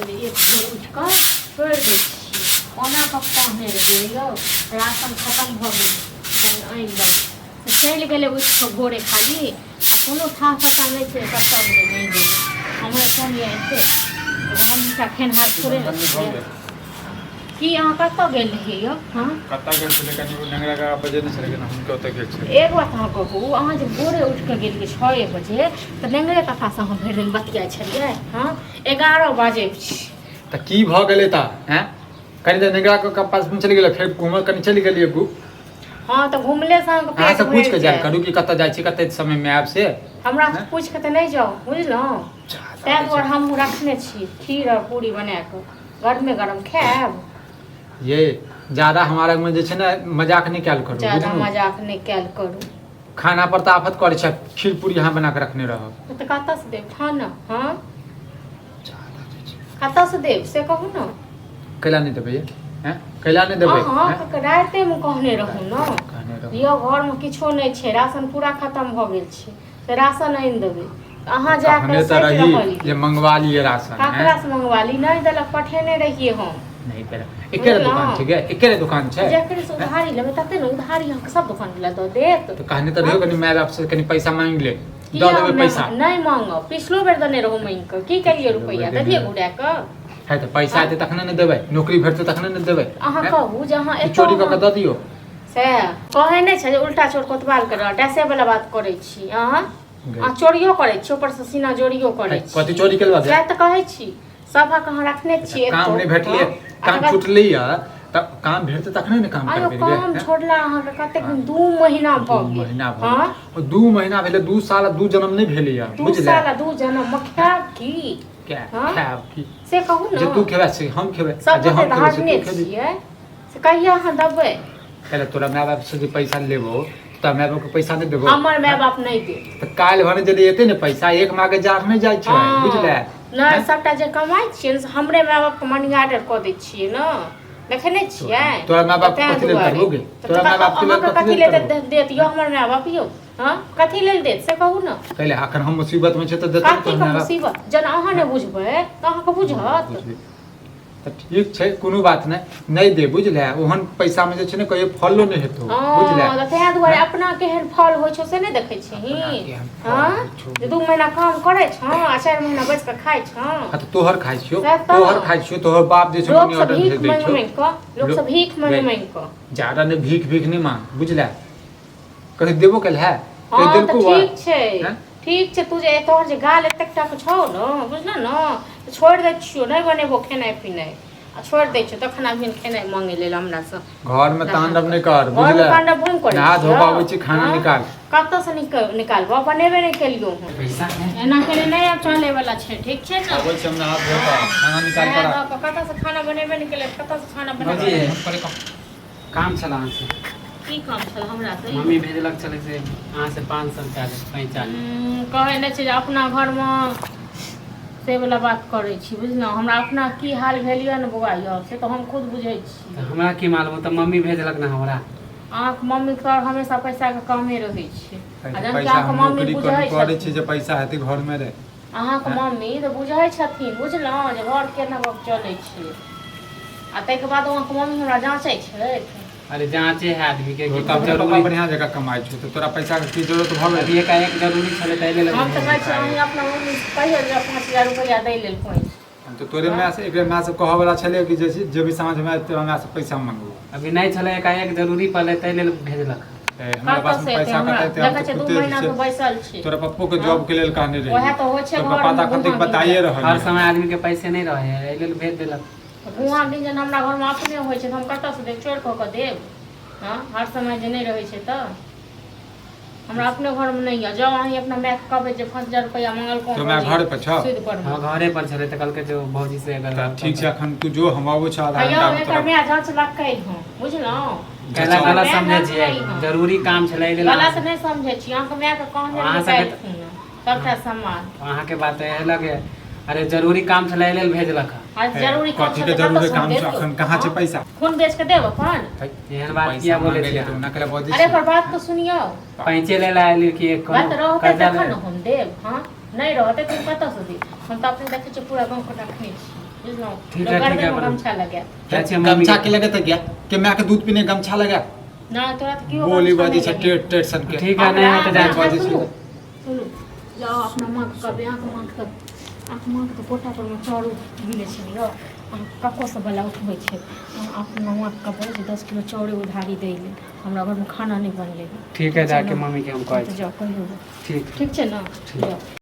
एक बेर उठ कऽ छोड़ि दै छी ओना कऽ कहने रहियै यौ राशन खत्म भऽ गेल कनि आनि देबै चलि गेलै उठि कऽ भोरे खाली आ कोनो था पता नहि छै कतऽ गेलै नहि गेलै हमर कहलियै एते हम हुनका खेनहार थोड़े की अहाँ कतऽ गेल रहियै यौ हाँ कतऽ गेल छलै कनि नंगरा का बजे नहि छलै हम के ओतऽ गेल छलै एक बात अहाँ कहू अहाँ जे भोरे उठि कऽ गेलियै 6 बजे तऽ नंगरे कथासँ अहाँ भरि दिन बतियाइ छलियै हाँ 11 बजे तऽ की भऽ गेलै तऽ हैं कनि देर नंगरा के पास में चलि गेलै फेर घूमऽ कनि चलि गेलियै हाँ तऽ घुमले से अहाँके अहाँ से पूछ के जाय करू कि कतऽ जाइ छी कते समय में आयब से हमरा से पूछ के तऽ नहि जाउ बुझलहुँ तैं दुआरे हम रखने छी खीर और पूरी बना कऽ गरमे गरम खायब ये ज्यादा हमारा में जे छै ने मजाक नहीं कैल करू ज्यादा मजाक नहीं कैल करू खाना पर तऽ आफत करे छै खीर पूरी यहाँ बना के रखने रहो तो कतऽ से देब खाना हाँ कतऽ से देब से कहू ना कैला नहीं देबै हैं कैला नहीं देबै हाँ राते में कहने रहू ना यो घर में किछो नहीं छै राशन पूरा खत्म भ गेल छै तऽ राशन आनि देबै अहाँ जाके तऽ रही जे मंगवा लिए राशन ककरा से मंगवा ली नहीं देलक पठेने रहिए हम नहीं पेरा एकेरे दुकान छै गे एकेरे दुकान छै जेकरे से उधारी लेबै तते ने उधारी हम सब दुकान वाला दऽ देत तो कहने तऽ रहियो कनि माय बाप से कनि पैसा मांग ले दऽ देबै पैसा नहीं मांगो पिछलो बेर देने रहू मांग के की करिए रुपैया देलिए गुड़ा के है तऽ पैसा एतै तखने ने देबै नौकरी भेटतै तखने ने देबै अहाँ कहू जे अहाँ चोरी कऽ के दऽ दियौ से कहै नहि छै जे उल्टा चोर कोतवाल के डैसे वाला बात करै छी अहाँ चोरियो करै छी ऊपर से सीना जोड़ियो करै छी कथि चोरी केलबा से तऽ कहै छी सभा कहाँ रखने छियै काम नहीं भेटले काम छूटलै या तब काम भेटतै तखने ने काम करबै गे काम छोड़ला अहाँ के कते 2 महीना भ गेल हां 2 महीना भेले 2 साल 2 जन्म नहीं भेले या बुझले 2 साल 2 जन्म मखाब की क्या खाब की से कहू ना जे तू खेबे से हम खेबे जे हम खेबे से तू खेबे से कहिया अहाँ देबै पहले तोरा माय बाप से जे पैसा लेबो त माय बाप के पैसा नहीं देबो हमर माय बाप नहीं दे त काल भने जदि एते ने पैसा एक मागे जार नहीं जाय छै बुझले नहीं सबटा जे कमाई छियै हमरे माय बाप के मनी ऑर्डर क दै छियै ना देखने छियै तोरा माय बाप कथि लेल करबोगे तोरा माय बाप के कथि लेल देत यो हमर माय बाप यो हां कथि लेल देत से कहू ना पहले अखन हम मुसीबत में छै त देत तो मुसीबत जन अहाँ ने बुझबै त अहाँ के बुझत त ठीक छै कोनो बात नहीं दे बुझले ओहन पैसा में जे छै ने कहियो फलो नहीं हेतौ बुझले हां त तै दुआरे अपना केहन फल होय छै से नहीं देखै छी हां जे 2 महीना काम करे छ आ 4 महीना बैस के खाय छ हां त तोहर खाय छियो तोहर बाप जे छै मनी ऑर्डर भेज दै छै लोग सब भीख मांग के ज्यादा ने भीख नहीं मांग बुझले कहि देबो कल है हां त ठीक छै ठीक छै तू जे तोहर जे गाल एतकटा के छौ न बुझल न त छोड़ दै छियो नहीं बनेबो खेनाइ पिनाइ आ छोड़ दै छियो तखन आबिन खेनाइ मांगे लेल हमरा से घर में तांडव नहीं कर बुझले तांडव भूम कर नहा धोबाबै छी खाना निकाल कतऽ से निकालबो बनेबे नहीं केलियो हम पैसा एना करे नहीं अब चले वाला छै ठीक छै न बोल छै हम नहा धोबा खाना निकाल कर कतऽ से खाना बनेबे नहीं केले कतऽ से खाना बनेबे काम छला अहाँ से की काम छल हमरा से मम्मी भेजलक छले से अहाँ से 500 रुपया पैंचाल कहै नहि छै जे अपना घर में से वाला बात करै छी बुझलहुँ हमरा अपना की हाल भेल यऽ ने बौआ यऽ से तो हम खुद बुझै छी तऽ हमरा की मालूम त मम्मी भेजलक ना हमरा अहाँके मम्मी के हमेशा पैसा के कमे रहै छै आ जहन पैसा अहाँके मम्मी बुझै करै छै जे पैसा हेतै घर में रे अहाँके मम्मी तऽ बुझै छथिन बुझलहुँ जे घर केना चलै छै आ ताहिके बाद अहाँके मम्मी हमरा जाँचै छै अरे जांचे है आदमी के तब जरूरी बढ़िया जगह कमाई छै तो तोरा पैसा के की जरूरत भ गेल अभी एक जरूरी छले तै लेल हम तऽ कहै छी अहाँ अपना मम्मी कहियो जे 5000 रुपया दै लेल कोइ तो तोरे में से एकरे में से कहै वाला छले कि जे भी समझ में आते हमरा से पैसा मांगू अभी नहीं छले एक जरूरी पड़ले तै लेल भेजलक हमरा पास में पैसा कते देखै छै 2 महीना से बैसल छी तोरा पप्पो के जॉब के लेल कहने रही ओहे तो होय छै घर पता कते बताइए रहल हर समय आदमी के पैसे नहीं रहे है एहि लेल भेज देलक गुआ दिन जन हमरा घर में अपने होय छै हम कतऽ से देब चोर क के देब हां हर समय जे नहीं रहै छै त हमरा अपने घर में नहीं है जब अहीं अपना माय के कहबै जे 5000 रुपया मांगल को तो मैं घर पर छ हां घरे पर छले त कल के जो भौजी से अगर ठीक छै अखन तू जो हम आबो छ आधा घंटा में एकर माय जांच लकै हम बुझलौं गला गला समझे छियै जरूरी काम छले गला से नहीं समझे छी अहाँ के माय के कहने निकाल सबटा सामान अहाँ के बात है लगे अरे जरूरी काम छले लेल भेजलक आज जरूरी काम कथि के जरूरी काम छै अखन कहां छै पैसा खून बेच के देब अपन एहन बात किया बोले छी ना कले बोल अरे पर बात तो सुनियो पैंचे ले लाइल कि एक बात रहते तखन हम देब हां नहीं रहते तुम कतऽ से दी हम त अपने देखै छी पूरा गांव को रखने छी ठीक है, ठीक है, बड़ा। गमछा लगे अच्छा, मम्मी गमछा के लगे तो गया कि मैं के दूध पीने गमछा लगा ना तोरा तो क्यों बोली गमछा बाजी नहीं से लगे? टेट सन के ठीक है, नहीं तो जा बाजी से सुनो जाओ अपना माँ का आँख माँ के कोटा पर में चाउर गिले छलियो कको से बला उठबै छै अपना माँ का बोल 10 किलो चाउर उधारी दै ले हमरा घर में खाना नहीं बनले ठीक है, जाके मम्मी के हम कह जाओ कहियो ठीक ठीक छै ना ठीक। जाओ